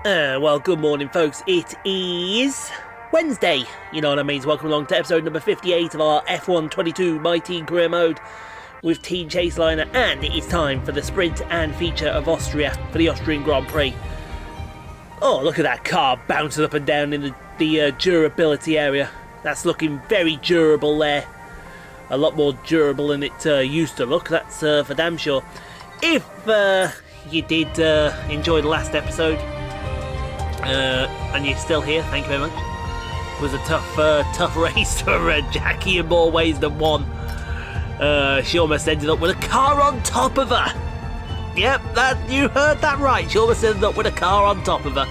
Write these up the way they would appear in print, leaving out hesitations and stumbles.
Well, good morning, folks. It is Wednesday. You know what I mean. Welcome along to episode number 58 of our F1 22 My Team Career Mode with Team Chaseliner, and it is time for the sprint and feature of Austria for the Austrian Grand Prix. Oh, look at that car bouncing up and down in the durability area. That's looking very durable there. A lot more durable than it used to look, that's for damn sure. If you did enjoy the last episode, and you're still here, thank you very much. It was a tough race for Jackie in more ways than one. She almost ended up with a car on top of her. Yep, you heard that right. She almost ended up with a car on top of her.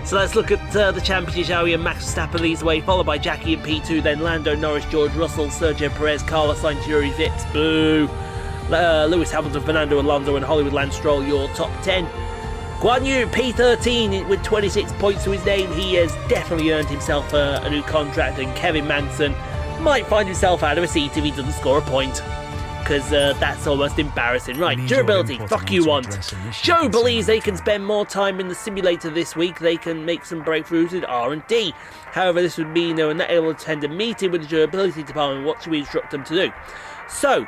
So let's look at the championship, shall we? And Max Verstappen leads the way, followed by Jackie in P2, then Lando, Norris, George Russell, Sergio Perez, Carlos Sainz, Yuri Vips, boo. Lewis Hamilton, Fernando Alonso, and Hollywood Lance Stroll, your top 10. Guanyu P13 with 26 points to his name. He has definitely earned himself a new contract, and Kevin Manson might find himself out of a seat if he doesn't score a point, because that's almost embarrassing. Right, durability, fuck you want. Zhou believes they can spend more time in the simulator this week. They can make some breakthroughs with R&D. However, this would mean they were not able to attend a meeting with the durability department. What should we instruct them to do? So,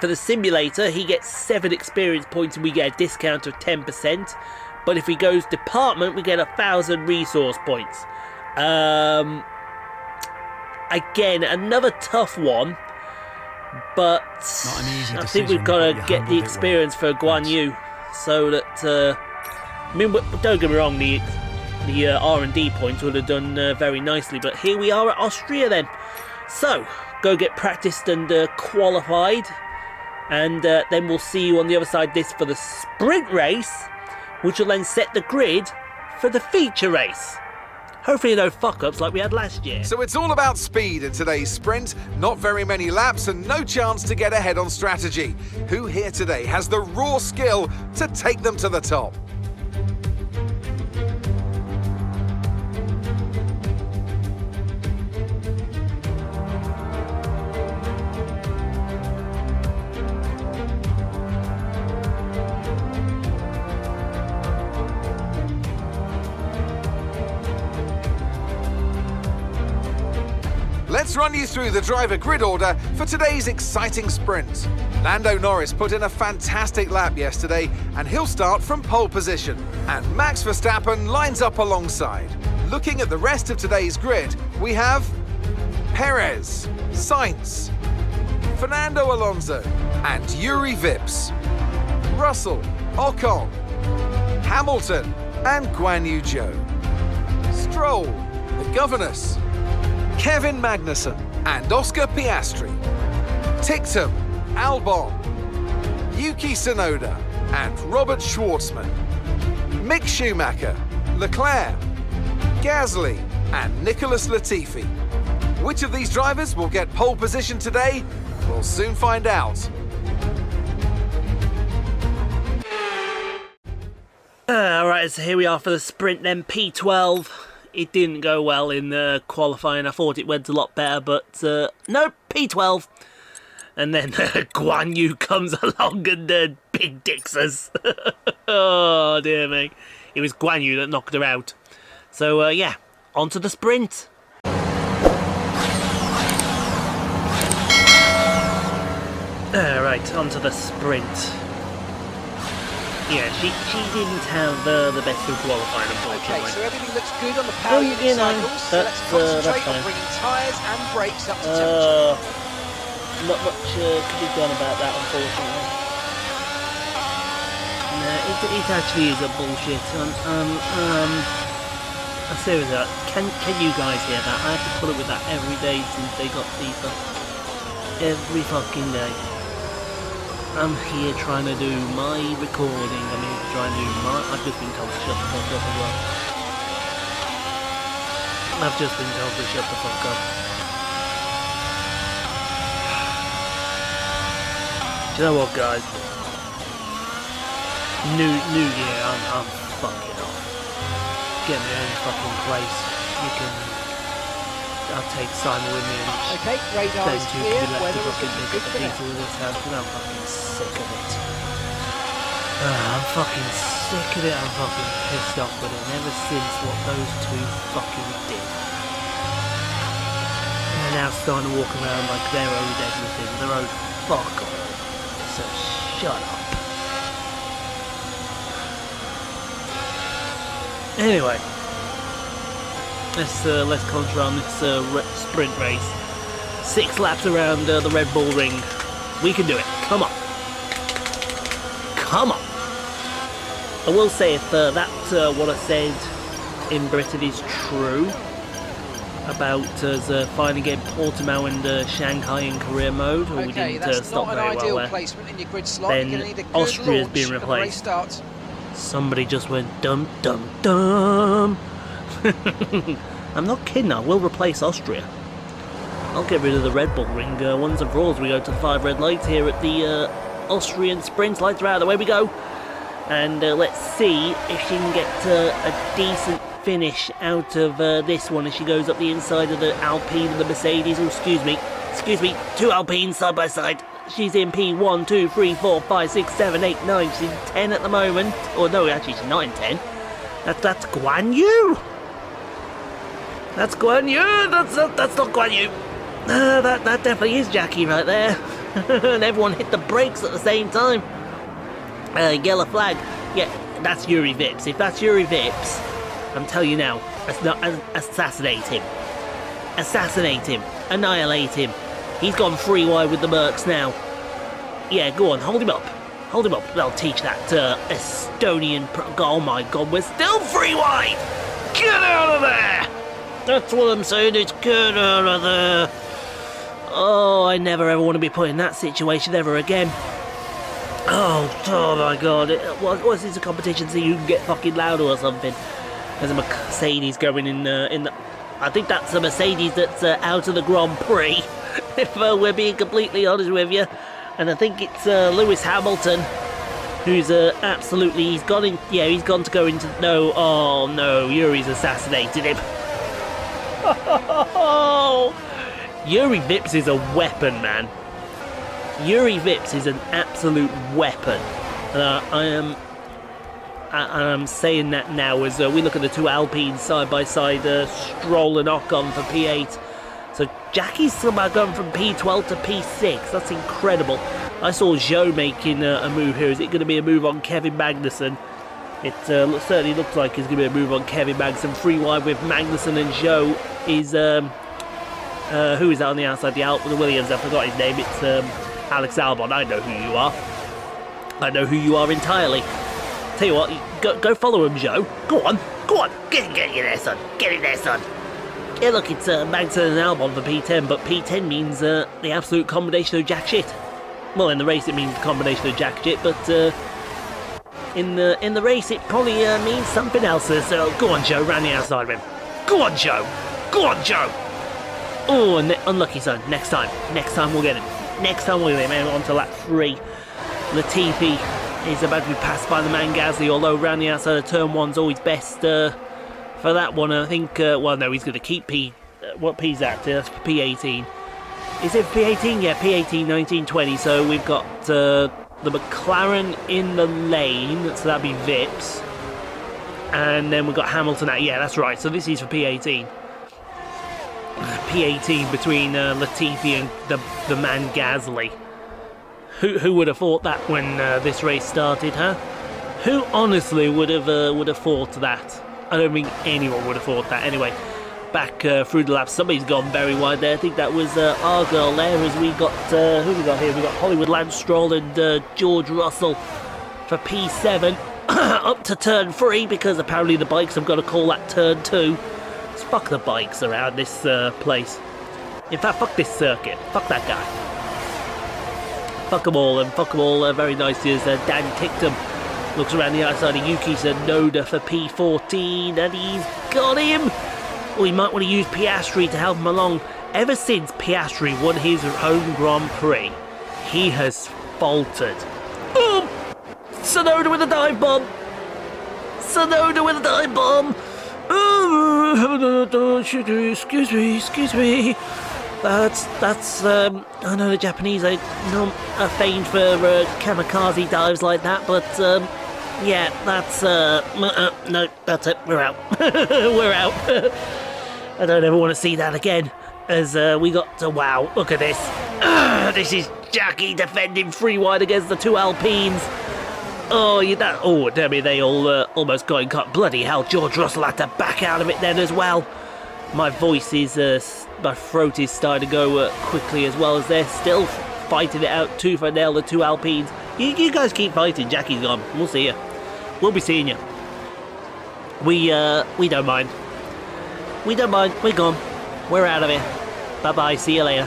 for the simulator, he gets 7 experience points and we get a discount of 10%. But if he goes department, we get 1,000 resource points. Again, another tough one. But I think we've got to get the experience for Guanyu, so that I mean, don't get me wrong, the R&D points would have done very nicely. But here we are at Austria then. So go get practiced and qualified. And then we'll see you on the other side this for the sprint race, which will then set the grid for the feature race. Hopefully no fuck-ups like we had last year. So it's all about speed in today's sprint. Not very many laps and no chance to get ahead on strategy. Who here today has the raw skill to take them to the top? Let's run you through the driver grid order for today's exciting sprint. Lando Norris put in a fantastic lap yesterday and he'll start from pole position. And Max Verstappen lines up alongside. Looking at the rest of today's grid, we have Perez, Sainz, Fernando Alonso and Yuri Vips, Russell, Ocon, Hamilton and Guanyu Zhou, Stroll, the governess, Kevin Magnussen and Oscar Piastri, Tictum, Albon, Yuki Tsunoda and Robert Schwartzman, Mick Schumacher, Leclerc, Gasly and Nicholas Latifi. Which of these drivers will get pole position today? We'll soon find out. Alright, so here we are for the sprint then, P12. It didn't go well in qualifying. I thought it went a lot better, but no, P12. And then Guanyu comes along and big dicks us. Oh, dear me. It was Guanyu that knocked her out. So, yeah, on to the sprint. Right, on to the sprint. Yeah, she didn't have the best of qualifying, unfortunately. Okay, so everything looks good on the power unit cycles, so let's concentrate on bringing tyres and brakes up to temperature. Not much can be done about that, unfortunately. No, it actually is a bullshit. Seriously, can you guys hear that? I have to put up with that every day since they got FIFA. Every fucking day. I'm here trying to do my recording. I'm here trying to do my... I've just been told to shut the fuck up as well. I've just been told to shut the fuck up. Do you know what, guys? New year, I'm fucking off. Get my own fucking place. You can... I'll take Simon with me and okay, radar is clear, weather is looking good for now. I'm fucking sick of it. I'm fucking sick of it. I'm fucking pissed off with it. And ever since what those two fucking did. And they're now starting to walk around like they're owed everything. They're owed fuck all. So shut up. Anyway, let's concentrate on this sprint race. 6 laps around the Red Bull Ring. We can do it. Come on. Come on. I will say if what I said in Britain is true about us finally getting Portimao and Shanghai in career mode, or we didn't stop very well there, then Austria's been replaced. Somebody just went dum dum dum. I'm not kidding, I will replace Austria. I'll get rid of the Red Bull Ring ones and for all as we go to the 5 red lights here at the Austrian sprint. Lights are out, away we go. And let's see if she can get a decent finish out of this one as she goes up the inside of the Alpine and the Mercedes. Oh, excuse me, 2 Alpines side by side. She's in P1, 2, 3, 4, 5, 6, 7, 8, 9. She's in 10 at the moment. Or no, actually she's not in 10. That's Guanyu. That's Guanyu. That's not Guanyu. That definitely is Jackie right there. And everyone hit the brakes at the same time. Yellow flag. Yeah, that's Yuri Vips. If that's Yuri Vips, I'm telling you now, assassinate him. Assassinate him. Annihilate him. He's gone 3 wide with the Mercs now. Yeah, go on, hold him up. Hold him up. They'll teach that Estonian oh my god, we're still 3 wide! Get out of there! That's what I'm saying, it's get out of there. Oh, I never ever want to be put in that situation ever again. Oh my god. What's this a competition so you can get fucking louder or something? There's a Mercedes going in the... I think that's a Mercedes that's out of the Grand Prix. If we're being completely honest with you. And I think it's Lewis Hamilton who's absolutely... He's gone to go into... No, oh no, Yuri's assassinated him. Yuri Vips is a weapon, man. Yuri Vips is an absolute weapon. I'm saying that now as we look at the 2 Alpines side by side, Stroll and Ocon for P8. So Jackie's somehow going from P12 to P6. That's incredible. I saw Zhou making a move here. Is it going to be a move on Kevin Magnussen? It certainly looks like it's going to be a move on Kevin Magnussen. 3 wide with Magnussen and Zhou is... who is that on the outside? The Williams, I forgot his name. It's Alex Albon. I know who you are. I know who you are entirely. Tell you what, go follow him, Zhou. Go on. Get in there, son. Get in there, son. Yeah, look, it's Magnussen and Albon for P10, but P10 means the absolute combination of jack shit. Well, in the race it means the combination of jack shit, but in the race it probably means something else. So go on, Zhou, round the outside of him. Go on, Zhou. Oh, unlucky, son. Next time we'll get him. And on to lap 3. Latifi is about to be passed by the man Gasly, although round the outside of turn 1's always best for that one. And I think, well, no, he's going to keep P. What P's that? That's P18. Is it P18? Yeah, P18, 19, 20. So we've got the McLaren in the lane, so that'd be Vips. And then we've got Hamilton out. Yeah, that's right. So this is for P18. P18 between Latifi and the man Gasly. Who would have thought that when this race started, huh? Who honestly would have thought that? I don't think anyone would have thought that. Anyway, back through the laps. Somebody's gone very wide there. I think that was our girl there. As we got who we got here? We got Hollywood Lance Stroll and George Russell for P7 up to turn 3 because apparently the bikes have got to call that turn 2. Fuck the bikes around this place. In fact, fuck this circuit. Fuck that guy. Fuck them all, and fuck them all very nicely as Dan Ticktum looks around the outside of Yuki Tsunoda for P14, and he's got him! Well, he might want to use Piastri to help him along. Ever since Piastri won his home Grand Prix, he has faltered. Boom! Tsunoda with a dive bomb! Excuse me. That's I know the Japanese are famed for kamikaze dives like that, but Yeah, that's, no, that's it, we're out. We're out. I don't ever want to see that again, as we got to, wow, look at this. This is Jackie defending free wide against the two Alpines. Oh, damn it, they all almost got in cut. Bloody hell, George Russell had to back out of it then as well. My voice is, my throat is starting to go quickly as well, as they're still fighting it out tooth and nail, the two Alpines. You guys keep fighting, Jackie's gone. We'll see you. We'll be seeing you. We don't mind. We don't mind. We're gone. We're out of here. Bye-bye. See you later.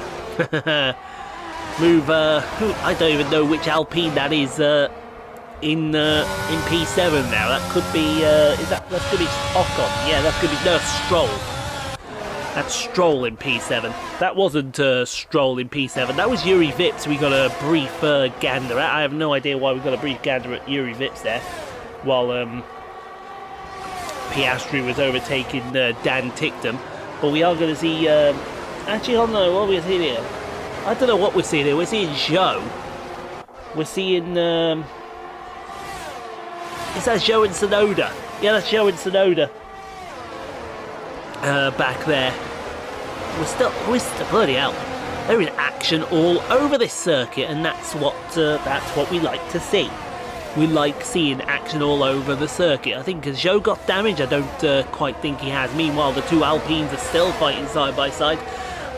Move, I don't even know which Alpine that is, in P7 now. That could be, that's gonna be Ocon. Yeah, that's gonna be, no, Stroll. That's Stroll in P7. That wasn't Stroll in P7. That was Yuri Vips we got a brief gander at. I have no idea why we got a brief gander at Yuri Vips there. While Piastri was overtaking Dan Ticktum. But we are going to see... actually, I don't know what we're seeing here. I don't know what we're seeing here. We're seeing Zhou. We're seeing... is that Zhou and Tsunoda? Yeah, that's Zhou and Tsunoda. Back there. We're still bloody hell. There is action all over this circuit, and that's what we like to see. We like seeing action all over the circuit. I think as Zhou got damaged, I don't quite think he has. Meanwhile, the two Alpines are still fighting side by side.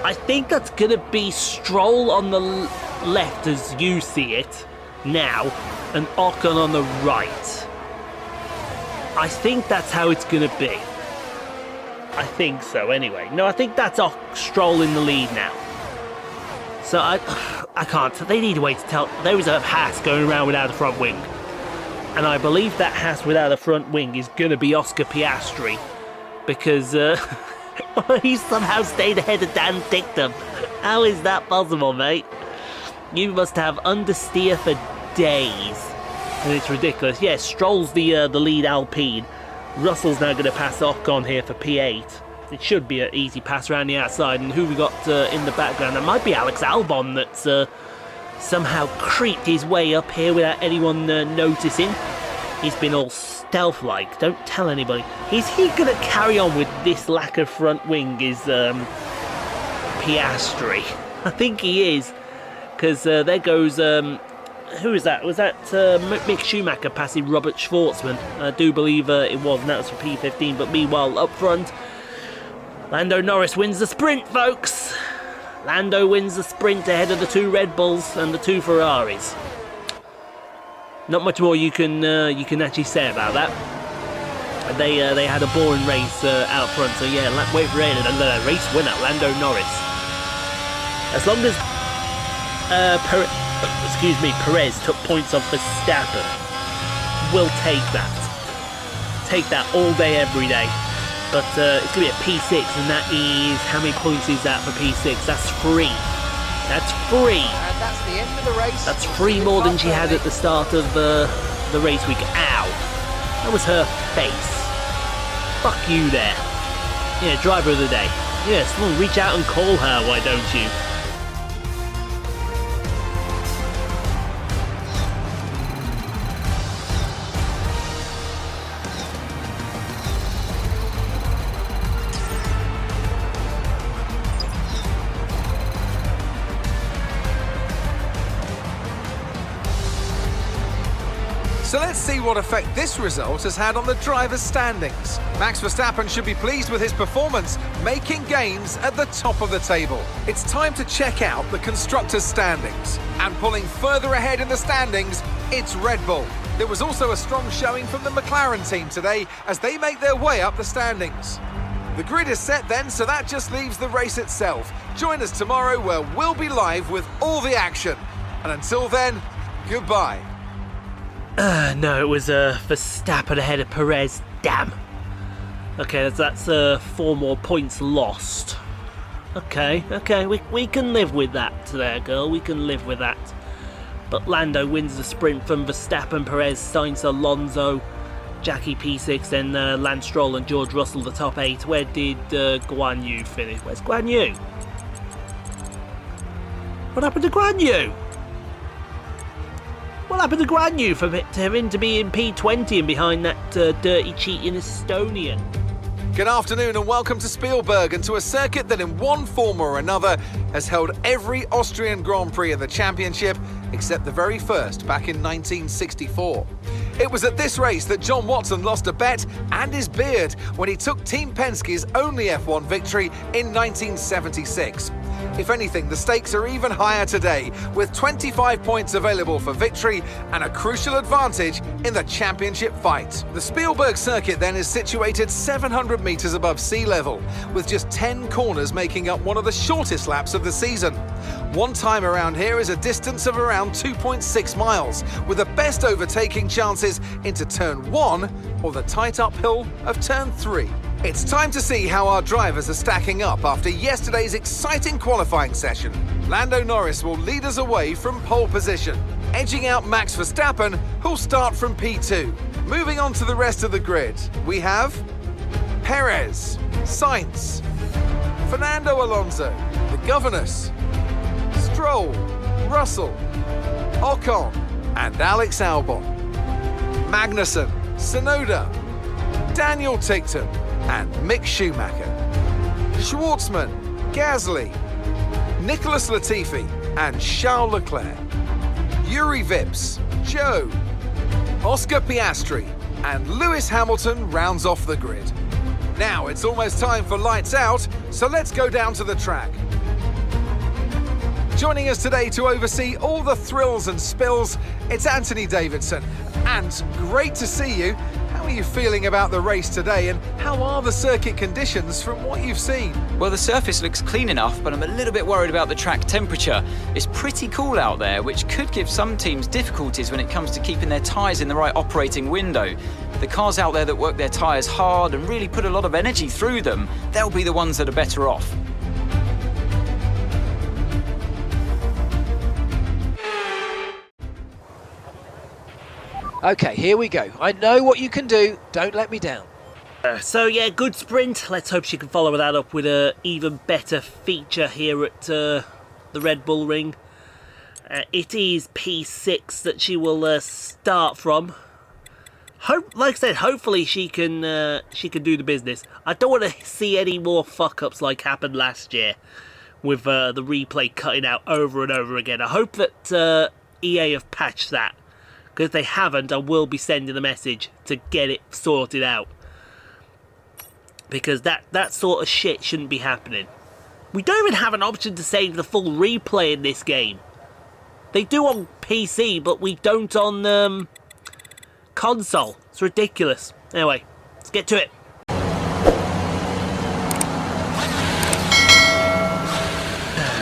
I think that's going to be Stroll on the left as you see it now, and Ocon on the right. I think that's how it's going to be. I think so, anyway. No, I think that's Stroll in the lead now. So I can't. They need a way to tell. There was a Haas going around without a front wing. And I believe that Haas without a front wing is going to be Oscar Piastri. Because he somehow stayed ahead of Dan Ticktum. How is that possible, mate? You must have understeer for days. And it's ridiculous. Yes, Stroll's the lead Alpine. Russell's now going to pass Ocon here for P8. It should be an easy pass around the outside. And who we got in the background? That might be Alex Albon that's somehow creeped his way up here without anyone noticing. He's been all stealth-like. Don't tell anybody. Is he going to carry on with this lack of front wing? Is Piastri? I think he is. Because there goes... who is that? Was that Mick Schumacher passing Robert Schwartzman? I do believe it was, and that was for P15. But meanwhile, up front, Lando Norris wins the sprint, folks. Lando wins the sprint ahead of the two Red Bulls and the two Ferraris. Not much more you can actually say about that. They had a boring race out front, so yeah, wait for it, and the race winner, Lando Norris. As long as Perez took points off Verstappen, we'll take that. Take that all day, every day. But it's going to be a P6, and that is... How many points is that for P6? That's 3. That's 3. And that's the end of the race. That's 3 more than she had at the start of the race week. Ow. That was her face. Fuck you there. Yeah, driver of the day. Yeah, someone reach out and call her, why don't you? So let's see what effect this result has had on the drivers' standings. Max Verstappen should be pleased with his performance, making gains at the top of the table. It's time to check out the constructors' standings. And pulling further ahead in the standings, it's Red Bull. There was also a strong showing from the McLaren team today as they make their way up the standings. The grid is set then, so that just leaves the race itself. Join us tomorrow where we'll be live with all the action. And until then, goodbye. No, it was Verstappen ahead of Perez. Damn. Okay, that's 4 more points lost. Okay, we can live with that there, girl. We can live with that. But Lando wins the sprint from Verstappen, Perez, Sainz, Alonso, Jackie P6, then Lance Stroll and George Russell, the top 8. Where did Guanyu finish? Where's Guanyu? What happened to Guanyu? What happened to Guanyu for him to be in P20 and behind that dirty cheating Estonian? Good afternoon and welcome to Spielberg and to a circuit that in one form or another has held every Austrian Grand Prix in the championship except the very first back in 1964. It was at this race that John Watson lost a bet and his beard when he took Team Penske's only F1 victory in 1976. If anything, the stakes are even higher today, with 25 points available for victory and a crucial advantage in the championship fight. The Spielberg circuit then is situated 700 metres above sea level, with just 10 corners making up one of the shortest laps of the season. One time around here is a distance of around 2.6 miles, with the best overtaking chances into turn 1 or the tight uphill of turn 3. It's time to see how our drivers are stacking up after yesterday's exciting qualifying session. Lando Norris will lead us away from pole position, edging out Max Verstappen, who'll start from P2. Moving on to the rest of the grid, we have Perez, Sainz, Fernando Alonso, the Governors, Stroll, Russell, Ocon, and Alex Albon, Magnussen, Tsunoda, Daniel Tickton, and Mick Schumacher, Schwartzman, Gasly, Nicholas Latifi, and Charles Leclerc, Yuri Vips, Zhou, Oscar Piastri, and Lewis Hamilton rounds off the grid. Now it's almost time for lights out, so let's go down to the track. Joining us today to oversee all the thrills and spills, it's Anthony Davidson. And great to see you. How are you feeling about the race today, and how are the circuit conditions from what you've seen? Well, the surface looks clean enough, but I'm a little bit worried about the track temperature. It's pretty cool out there, which could give some teams difficulties when it comes to keeping their tyres in the right operating window. The cars out there that work their tyres hard and really put a lot of energy through them, they'll be the ones that are better off. Okay, here we go. I know what you can do. Don't let me down. So yeah, good sprint. Let's hope she can follow that up with an even better feature here at the Red Bull Ring. It is P6 that she will start from. Like I said, hopefully she can do the business. I don't want to see any more fuck-ups like happened last year with the replay cutting out over and over again. I hope that EA have patched that. Because if they haven't, I will be sending a message to get it sorted out. Because that sort of shit shouldn't be happening. We don't even have an option to save the full replay in this game. They do on PC, but we don't on console. It's ridiculous. Anyway, let's get to it.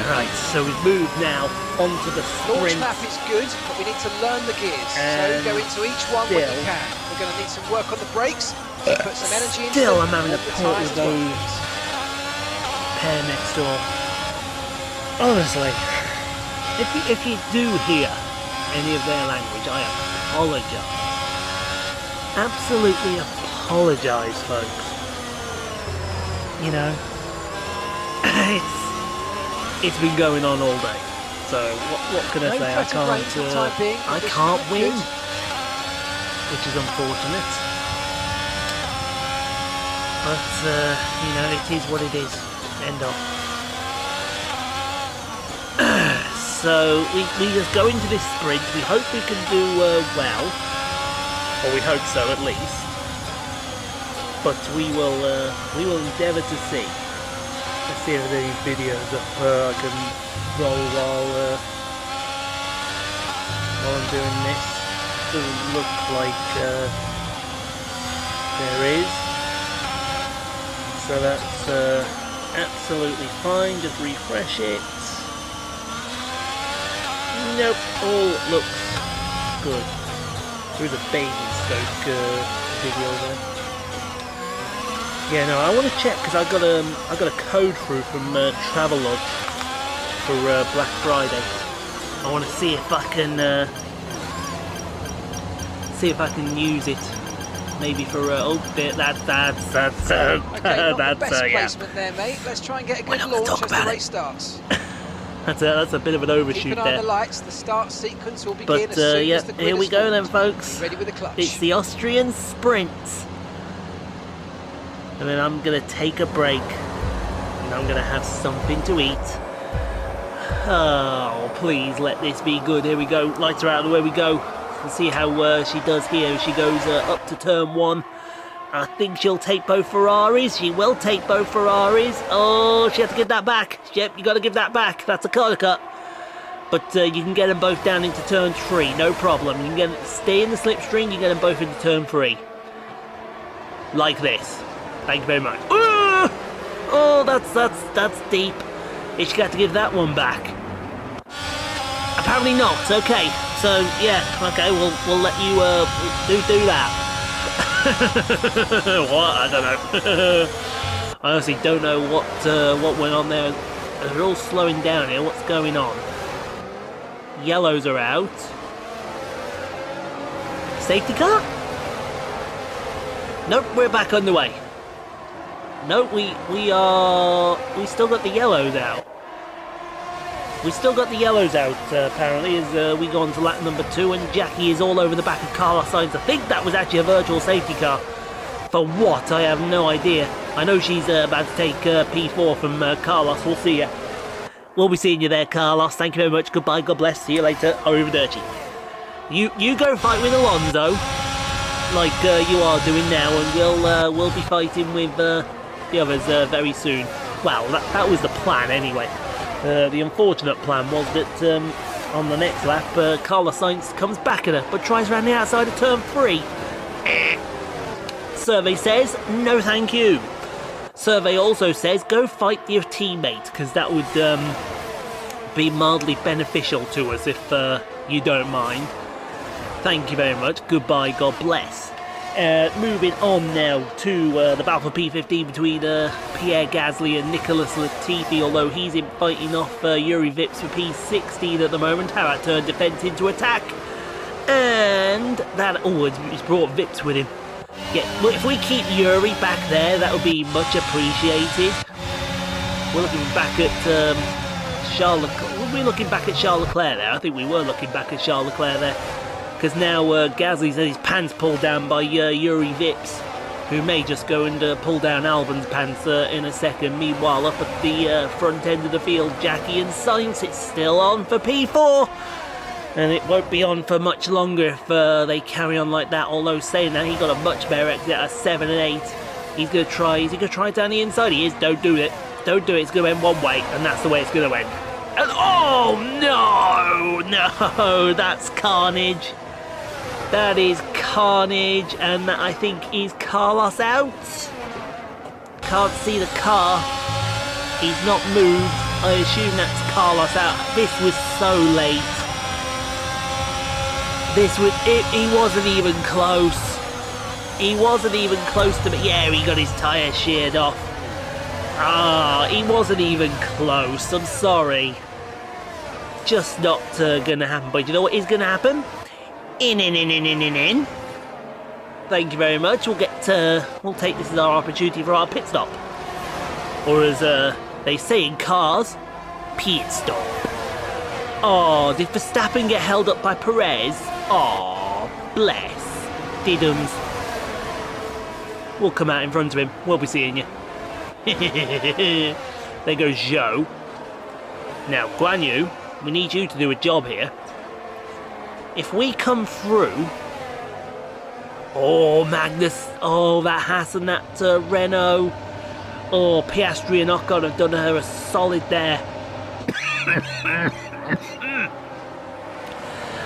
Right, so we've moved now onto the Launch sprint. map is good, but we need to learn the gears. So go into each one when you can. We're going to need some work on the brakes. Put some energy into Still, them. I'm having a All the port tyres with as well. those pair next door. Honestly, if you do hear any of their language, I apologise. Absolutely apologise, folks. You know, it's been going on all day. So what can I say? I can't win, which is unfortunate. But you know, it is what it is. End of. So we just go into this sprint. We hope we can do well, or we hope so at least. But we will endeavour to see. Let's see if there's any videos of I can roll while I'm doing this. Doesn't look like there is. So that's absolutely fine. Just refresh it. Nope, all looks good. Through the baby scope video there. Yeah, no, I want to check because I got a code through from Travelodge for Black Friday. I want to see if I can use it. Maybe for Okay, got the best yeah. placement there, mate. Let's try and get a good launch as the race starts. That's a bit of an Keep overshoot an eye on there. the lights. The start sequence will begin But as soon yeah, as the grid here we is go then, formed. folks. Ready with the clutch. It's the Austrian sprint. And then I'm going to take a break. And I'm going to have something to eat. Oh, please let this be good. Here we go. Lights are out, away we go. Let's see how she does here. She goes up to turn 1. I think she'll take both Ferraris. She will take both Ferraris. Oh, she had to give that back. Yep, you got to give that back. That's a corner cut. But you can get them both down into turn 3, no problem. You can stay in the slipstream, you get them both into turn 3. Like this. Thank you very much. Oh, that's deep. Is she got to give that one back? Apparently not. Okay. So yeah, okay, we'll let you do that. What? I don't know. I honestly don't know what went on there. They're all slowing down here. What's going on? Yellows are out. Safety car? Nope, we're back underway. Nope, we still got the yellows out. We still got the yellows out, apparently, as we go on to lap number 2, and Jackie is all over the back of Carlos Sainz. I think that was actually a virtual safety car. For what? I have no idea. I know she's about to take P4 from Carlos. We'll see ya. We'll be seeing you there, Carlos. Thank you very much. Goodbye. God bless. See you later. Arrivederci. You go fight with Alonso, like you are doing now, and we'll be fighting with the others very soon. Well, that was the plan anyway. The unfortunate plan was that on the next lap, Carlos Sainz comes back at her, but tries around the outside of turn 3. Survey says, no thank you. Survey also says, go fight your teammate, because that would be mildly beneficial to us if you don't mind. Thank you very much. Goodbye, God bless. Moving on now to the battle for P15 between Pierre Gasly and Nicholas Latifi, although he's in fighting off Yuri Vips for P16 at the moment. How that turned defense into attack. And that, he's brought Vips with him. Yeah, well, if we keep Yuri back there, that would be much appreciated. We're looking back at Charles Leclerc. Were we looking back at Charles Leclerc there? I think we were looking back at Charles Leclerc there. Because now Gasly's had his pants pulled down by Yuri Vips, who may just go and pull down Albon's pants in a second. Meanwhile, up at the front end of the field, Jackie and Sainz, it's still on for P4. And it won't be on for much longer if they carry on like that. Although saying that, he got a much better exit at 7 and 8. He's going to try. Is he going to try down the inside? He is. Don't do it. Don't do it. It's going to end one way, and that's the way it's going to end. And oh no, that's carnage. That is carnage, and that, I think, is Carlos out. Can't see the car. He's not moved. I assume that's Carlos out. This was so late. He wasn't even close. He wasn't even close to me. Yeah, he got his tyre sheared off. He wasn't even close. I'm sorry. Just not gonna happen. But you know what is gonna happen? In. Thank you very much. We'll take this as our opportunity for our pit stop. Or as they say in cars, pit stop. Oh, did Verstappen get held up by Perez? Oh, bless. Diddums. We'll come out in front of him. We'll be seeing you. There goes Zhou. Now, Guanyu, we need you to do a job here. If we come through... Oh, Magnus. Oh, that Haas and that Renault. Oh, Piastri and Ocon have done her a solid there.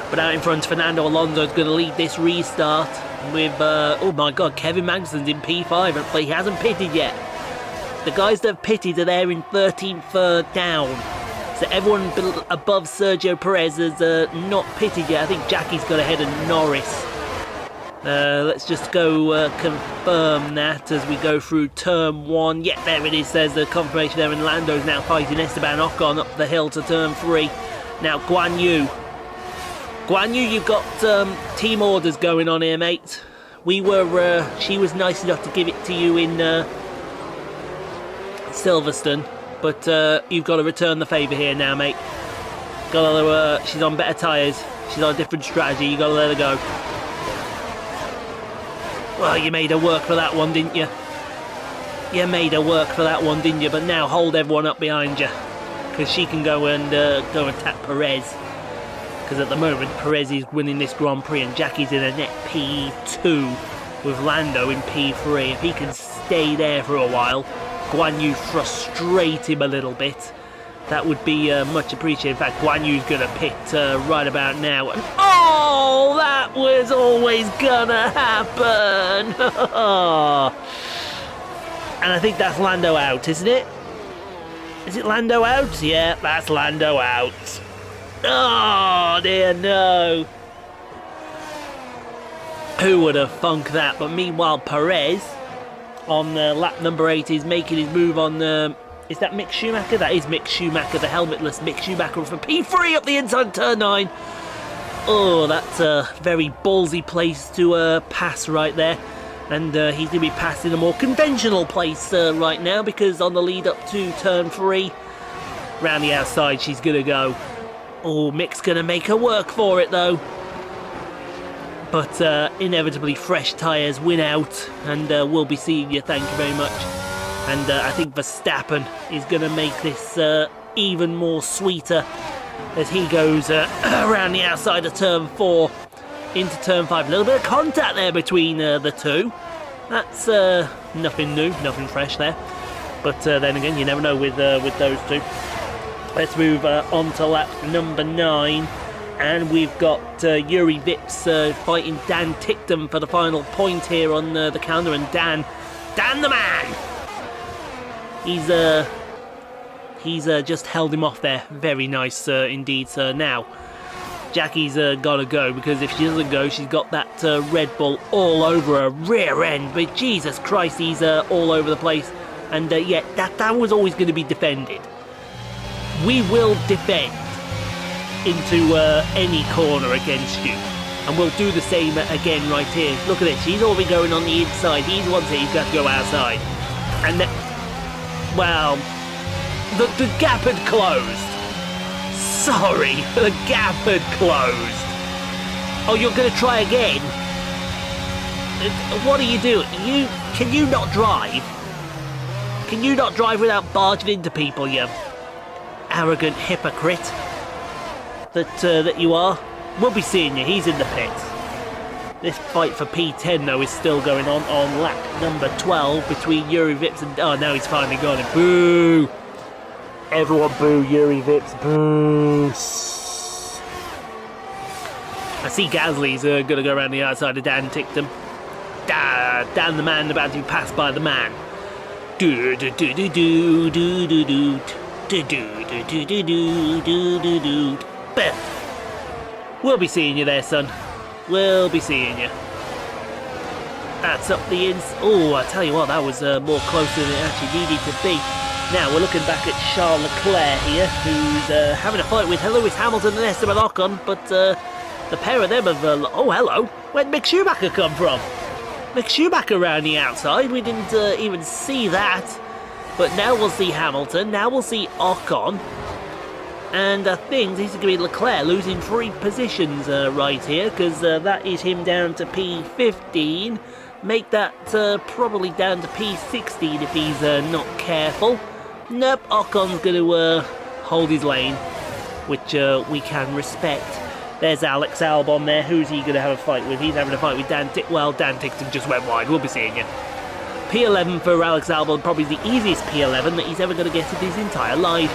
But out in front, Fernando Alonso is going to lead this restart with, oh my god, Kevin Magnussen's in P5, but he hasn't pitted yet. The guys that have pitted are there in 13th down. So everyone above Sergio Perez has not pitted yet. I think Jackie's got ahead of Norris. Let's just go confirm that as we go through turn 1. Yeah, there it is. There's the confirmation there, and Lando's now fighting Esteban Ocon up the hill to turn 3. Now, Guanyu, you've got team orders going on here, mate. She was nice enough to give it to you in Silverstone. but you've got to return the favour here now, mate. Got to. She's on better tyres. She's on a different strategy. You got to let her go. Well, you made her work for that one, didn't you? You made her work for that one, didn't you? But now hold everyone up behind you, because she can go and tap Perez. Because at the moment, Perez is winning this Grand Prix and Jackie's in a net P2 with Lando in P3. If he can stay there for a while, Guanyu frustrate him a little bit, that would be much appreciated. In fact, Guanyu's going to pit right about now. And oh, that was always going to happen! And I think that's Lando out, isn't it? Is it Lando out? Yeah, that's Lando out. Oh dear, no. Who would have funked that? But meanwhile, Perez on lap number 8 is making his move on. Is that Mick Schumacher? That is Mick Schumacher, the helmetless Mick Schumacher for P3 up the inside turn 9. Oh, that's a very ballsy place to pass right there. And he's going to be passing a more conventional place right now, because on the lead up to turn 3, round the outside she's going to go. Oh, Mick's going to make her work for it though. But inevitably fresh tyres win out, and we'll be seeing you, thank you very much. And I think Verstappen is going to make this even more sweeter as he goes around the outside of turn 4 into turn 5. A little bit of contact there between the two. That's nothing new, nothing fresh there. But then again, you never know with those two. Let's move on to lap number 9. And we've got Yuri Vips fighting Dan Ticktum for the final point here on the calendar. And Dan the man! He's just held him off there. Very nice indeed, sir. Now, Jackie's got to go, because if she doesn't go, she's got that Red Bull all over her rear end. But Jesus Christ, he's all over the place. And yeah, that was always going to be defended. We will defend into any corner against you, and we'll do the same again right here. Look at this, he's already going on the inside. He's wants it, he's got to go outside. And well, the gap had closed. Sorry, the gap had closed. Oh, you're going to try again? What are you doing? Can you not drive? Can you not drive without barging into people, you arrogant hypocrite that you are? We'll be seeing you. He's in the pit. This fight for P10 though is still going on lap number 12 between Yuri Vips and... Oh, now he's finally got it. Boo! Everyone boo Yuri Vips. Boo! I see Gasly's going to go around the outside of Dan Ticktum. Dan the man about to be passed by the man. Do do do do do do do do. But we'll be seeing you there, son. We'll be seeing you. That's up the ins. Oh, I tell you what, that was more closer than it actually needed to be. Now we're looking back at Charles Leclerc here, who's having a fight with Lewis Hamilton and Esteban Ocon. But the pair of them have. Oh, hello. Where'd Mick Schumacher come from? Mick Schumacher around the outside. We didn't even see that. But now we'll see Hamilton, now we'll see Ocon, and I think this is going to be Leclerc losing 3 positions right here, because that is him down to P15, make that probably down to P16 if he's not careful. Nope, Ocon's going to hold his lane, which we can respect. There's Alex Albon there, who's he going to have a fight with? He's having a fight with Dan Ticktum. Well, Dan Ticktum just went wide, we'll be seeing you. P11 for Alex Albon, probably the easiest P11 that he's ever going to get in his entire life.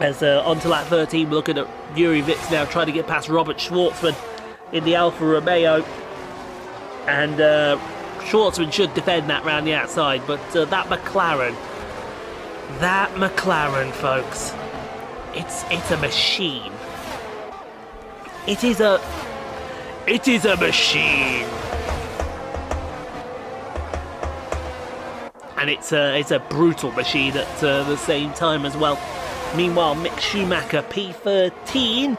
As on to lap 13, we're looking at Yuri Vips now trying to get past Robert Schwartzman in the Alfa Romeo. And Schwartzman should defend that round the outside, but that McLaren, folks, it's a machine. It is a machine. And it's a brutal machine at the same time as well. Meanwhile, Mick Schumacher, P13,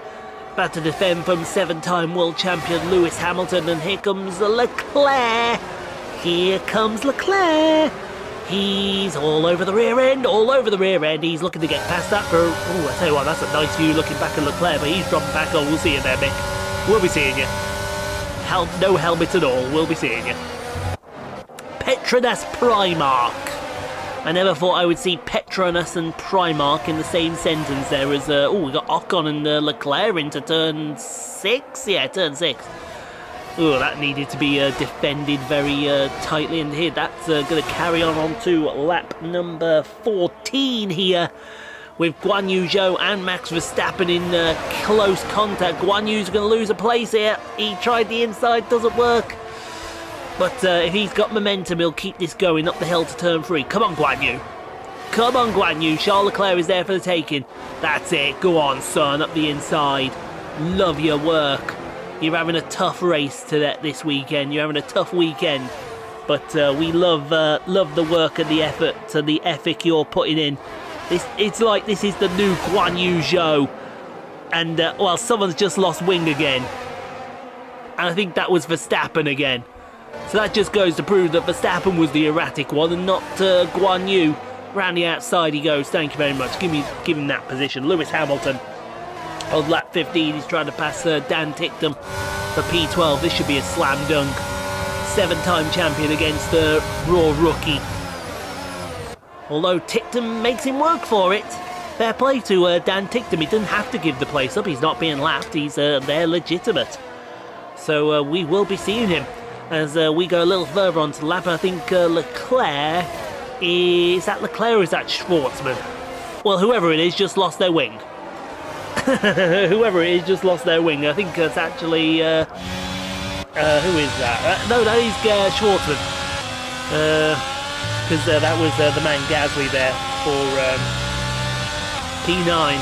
about to defend from 7-time world champion Lewis Hamilton. And here comes Leclerc. Here comes Leclerc. He's all over the rear end, all over the rear end. He's looking to get past that for... Oh, I tell you what, that's a nice view looking back at Leclerc, but he's dropping back. Oh, we'll see you there, Mick. We'll be seeing you. No helmet at all. We'll be seeing you. Petronas Primark. I never thought I would see Petronas and Primark in the same sentence there as... we got Ocon and Leclerc into turn 6? Yeah, turn 6. Oh, that needed to be defended very tightly, and here that's going to carry on to lap number 14 here with Guanyu, Zhou and Max Verstappen in close contact. Guanyu's going to lose a place here. He tried the inside, doesn't work. But if he's got momentum, he'll keep this going up the hill to turn 3. Come on, Guanyu. Come on, Guanyu. Charles Leclerc is there for the taking. That's it. Go on, son, up the inside. Love your work. You're having a tough race this weekend. You're having a tough weekend. But we love the work and the effort and the ethic you're putting in. It's like this is the new Guanyu Zhou. And, well, someone's just lost wing again. And I think that was Verstappen again. So that just goes to prove that Verstappen was the erratic one and not Guanyu. Round the outside he goes. Thank you very much. Give him that position. Lewis Hamilton. On lap 15, he's trying to pass Dan Ticktum for P12. This should be a slam dunk. 7-time champion against the raw rookie. Although Ticktum makes him work for it. Fair play to Dan Ticktum. He doesn't have to give the place up. He's not being lapped. He's there legitimate. So we will be seeing him as we go a little further onto the lap. I think Leclerc is that Leclerc or is that Schwartzman? Well, whoever it is just lost their wing. Whoever it is just lost their wing. I think it's actually who is that? No, that is Schwartzman. Because that was the man Gasly there for P9.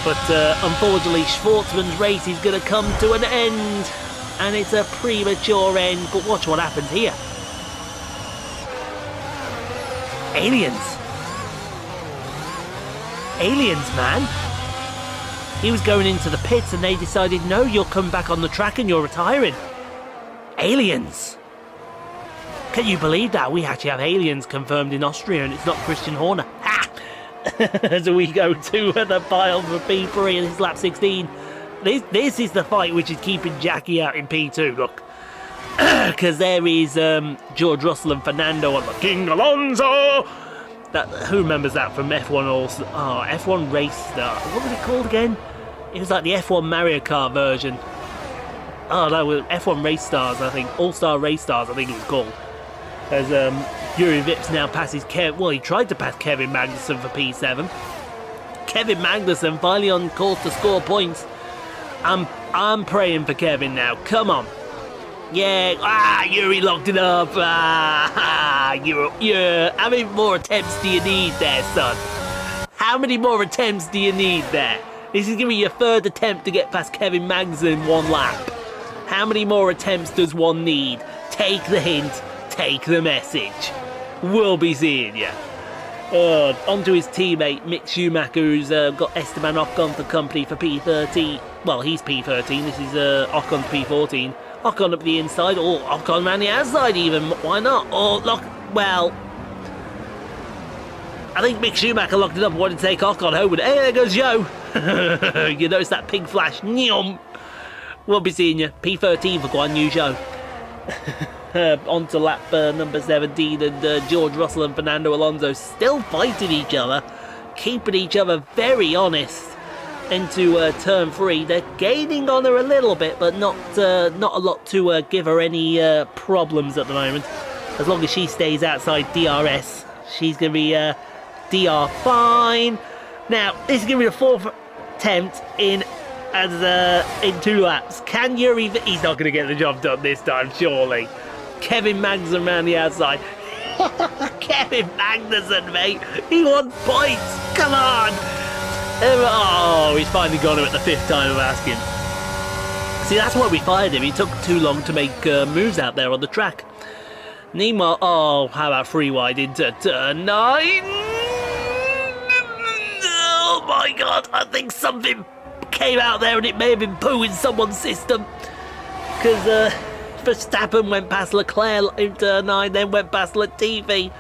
But unfortunately, Schwartzman's race is going to come to an end, and it's a premature end. But watch what happens here. Aliens, man. He was going into the pits and they decided, no, you'll come back on the track and you're retiring. Aliens. Can you believe that? We actually have aliens confirmed in Austria and it's not Christian Horner. Ha! As we go to the pile for P3 and it's lap 16. This is the fight which is keeping Jackie out in P2, look. Because there is George Russell and Fernando on the King Alonso. Who remembers that from F1 also? Oh, F1 Race Star. What was it called again? It was like the F1 Mario Kart version. Oh no, F1 Race Stars, I think. All-Star Race Stars, I think it was called. As Yuri Vips now passes he tried to pass Kevin Magnussen for P7. Kevin Magnussen finally on course to score points. I'm praying for Kevin now. Come on. Yeah, Yuri locked it up. How many more attempts do you need there, son? How many more attempts do you need there? This is going to be your third attempt to get past Kevin Magnussen in one lap. How many more attempts does one need? Take the hint, take the message. We'll be seeing you. On to his teammate, Mick Schumacher, who's got Esteban Ocon for company for P13. Well, he's P13, this is Ocon's P14. Ocon up the inside, or Ocon around the outside even, why not? Or look, well, I think Mick Schumacher locked it up and wanted to take Ocon home. Hey, there goes Zhou. You notice that pink flash? Nyum. We'll be seeing you. P13 for Guanyu Zhou. On to lap number 17, and George Russell and Fernando Alonso still fighting each other, keeping each other very honest. Into turn 3, they're gaining on her a little bit, but not a lot to give her any problems at the moment. As long as she stays outside DRS, she's going to be DR fine. Now, this is going to be the fourth attempt in 2 laps. Can Yuri? He's not going to get the job done this time, surely. Kevin Magnussen around the outside. Kevin Magnussen, mate. He wants points. Come on. Oh, he's finally got him at the 5th time of asking. See, that's why we fired him. He took too long to make moves out there on the track. Meanwhile, oh, how about free wide into turn 9? Oh my God, I think something came out there and it may have been poo in someone's system. Because Verstappen went past Leclerc in turn 9, then went past Latifi.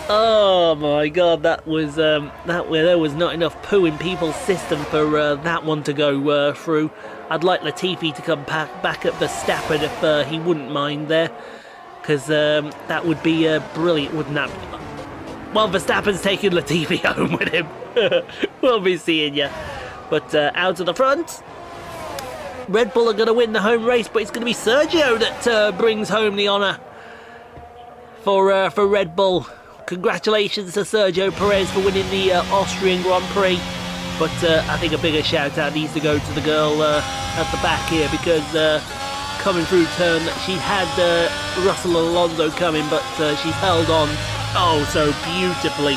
Oh my god, that was there was not enough poo in people's system for that one to go through. I'd like Latifi to come back at Verstappen if he wouldn't mind there, because that would be brilliant, wouldn't that? Well, Verstappen's taking Latifi home with him. We'll be seeing you. But out of the front, Red Bull are going to win the home race, but it's going to be Sergio that brings home the honour for Red Bull. Congratulations to Sergio Perez for winning the Austrian Grand Prix. But I think a bigger shout out needs to go to the girl at the back here, because coming through turn, she had Russell Alonso coming, but she's held on oh so beautifully.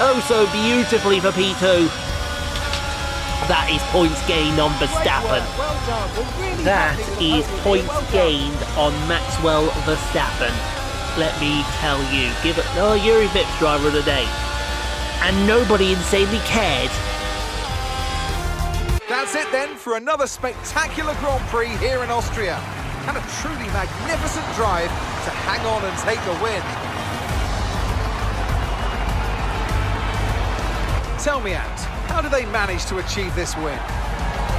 Oh so beautifully for P2. That is points gained on Verstappen. That is points gained on Maxwell Verstappen. Let me tell you, give it Yuri Vips driver of the day, and nobody insanely cared. That's it then for another spectacular Grand Prix here in Austria, and a truly magnificent drive to hang on and take the win. Tell me, Ant, how did they manage to achieve this win?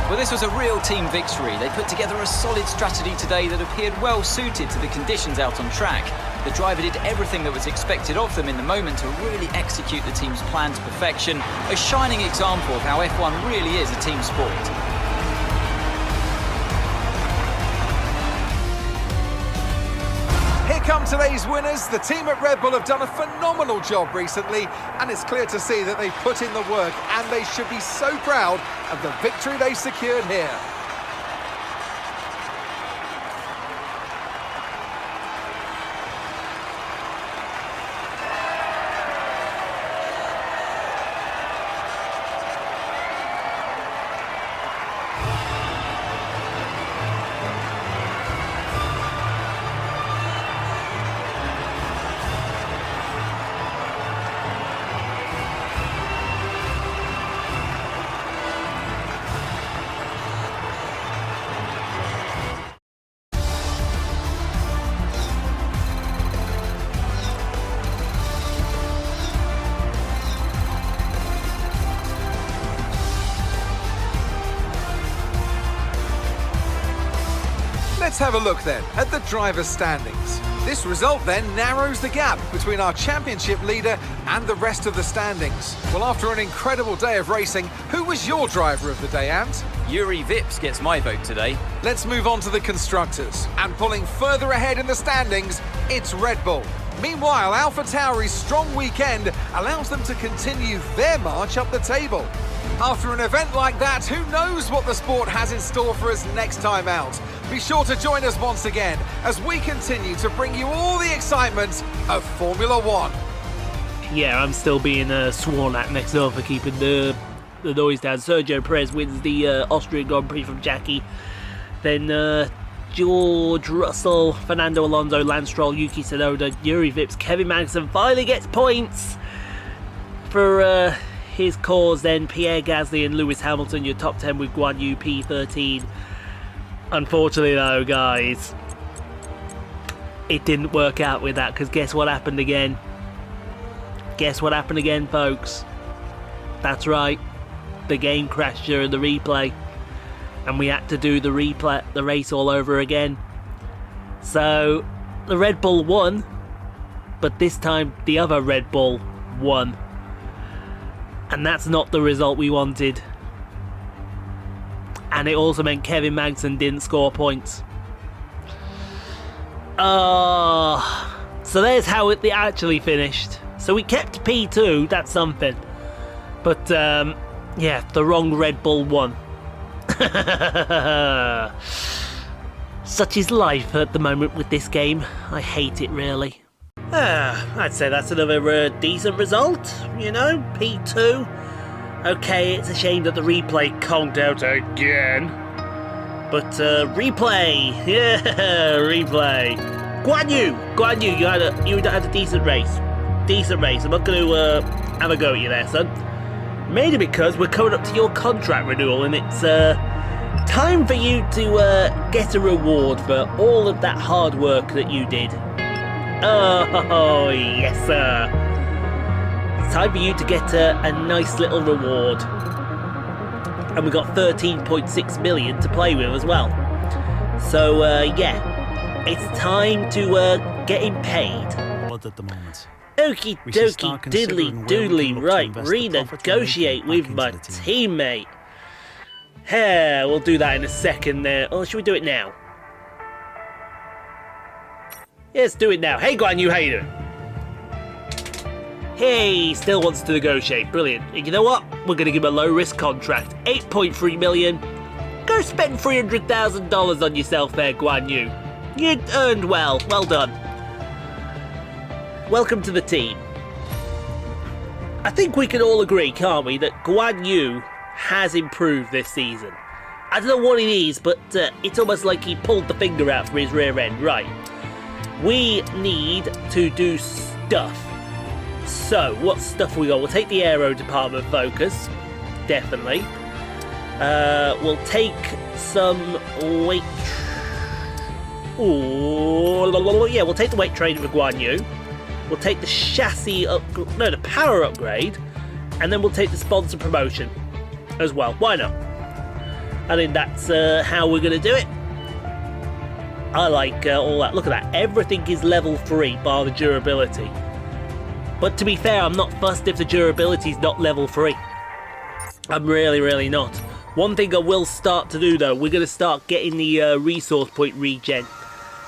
Well, this was a real team victory. They put together a solid strategy today that appeared well suited to the conditions out on track. The driver did everything that was expected of them in the moment to really execute the team's plan to perfection. A shining example of how F1 really is a team sport. Here come today's winners. The team at Red Bull have done a phenomenal job recently, and it's clear to see that they've put in the work, and they should be so proud of the victory they secured here. Let's have a look then at the driver's standings. This result then narrows the gap between our championship leader and the rest of the standings. Well, after an incredible day of racing, who was your driver of the day, Ant? Yuri Vips gets my vote today. Let's move on to the constructors. And pulling further ahead in the standings, it's Red Bull. Meanwhile, AlphaTauri's strong weekend allows them to continue their march up the table. After an event like that, who knows what the sport has in store for us next time out? Be sure to join us once again as we continue to bring you all the excitement of Formula One. Yeah, I'm still being sworn at next door for keeping the noise down. Sergio Perez wins the Austrian Grand Prix from Jackie. Then George Russell, Fernando Alonso, Lance Stroll, Yuki Tsunoda, Yuri Vips, Kevin Magnussen finally gets points for his cause. Then Pierre Gasly and Lewis Hamilton, your top 10 with Guanyu P13. Unfortunately though, guys, it didn't work out with that, because guess what happened again? Guess what happened again, folks? That's right, the game crashed during the replay, and we had to do the race all over again. So the Red Bull won, but this time the other Red Bull won, and that's not the result we wanted. And it also meant Kevin Magnussen didn't score points. So there's how it actually finished. So we kept P2, that's something. But, yeah, the wrong Red Bull won. Such is life at the moment with this game. I hate it, really. I'd say that's another decent result, you know, P2. Okay, it's a shame that the replay conked out again. But replay, yeah, replay. Guanyu, you had a decent race. I'm not going to have a go at you there, son. Mainly because we're coming up to your contract renewal, and it's time for you to get a reward for all of that hard work that you did. Oh yes, sir. it's time for you to get a nice little reward. And we've got 13.6 million to play with as well. So, yeah, it's time to get him paid. At the moment. Okie dokie diddly doodly, right, renegotiate with my teammate. Yeah, we'll do that in a second there. Or should we do it now? Yeah, let's do it now. Hey Guanyu, how you doing? Hey, still wants to negotiate. Brilliant. And you know what? We're going to give him a low-risk contract. 8.3 million. Go spend $300,000 on yourself there, Guanyu. You earned well. Well done. Welcome to the team. I think we can all agree, can't we, that Guanyu has improved this season. I don't know what it is, but it's almost like he pulled the finger out from his rear end. Right. We need to do stuff. So, what stuff we got? We'll take the aero department focus. Definitely. We'll take some weight... Ooh, yeah, we'll take the weight training for Guanyu. We'll take the chassis the power upgrade, and then we'll take the sponsor promotion as well. Why not? I think that's how we're going to do it. I like all that. Look at that. Everything is level 3 bar the durability. But to be fair, I'm not fussed if the durability is not level 3. I'm really not. One thing I will start to do though, we're going to start getting the resource point regen.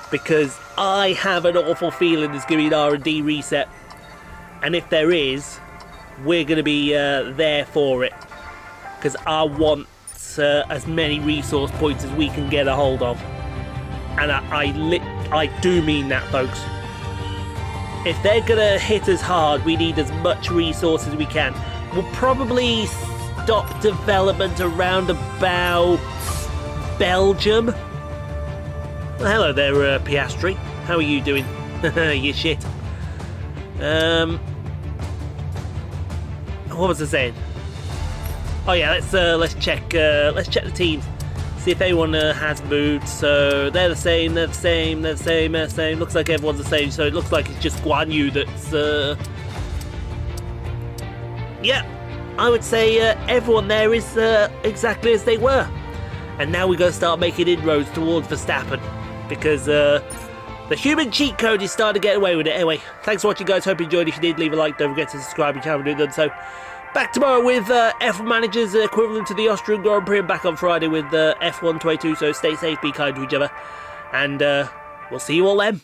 Because I have an awful feeling there's going to be an R&D reset. And if there is, we're going to be there for it. Because I want as many resource points as we can get a hold of. And I do mean that, folks. If they're going to hit us hard, we need as much resource as we can. We'll probably stop development around about Belgium. Well, hello there, Piastri. How are you doing? You shit. What was I saying? Oh yeah, let's check the teams. See if anyone has moved. So they're the same. Looks like everyone's the same. So it looks like it's just Guanyu that's. Yeah, I would say everyone there is exactly as they were. And now we're going to start making inroads towards Verstappen. Because the human cheat code is starting to get away with it. Anyway, thanks for watching, guys. Hope you enjoyed. If you did, leave a like. Don't forget to subscribe if you haven't done so. Back tomorrow with F1 managers equivalent to the Austrian Grand Prix. And back on Friday with F1 22. So stay safe, be kind to each other. And we'll see you all then.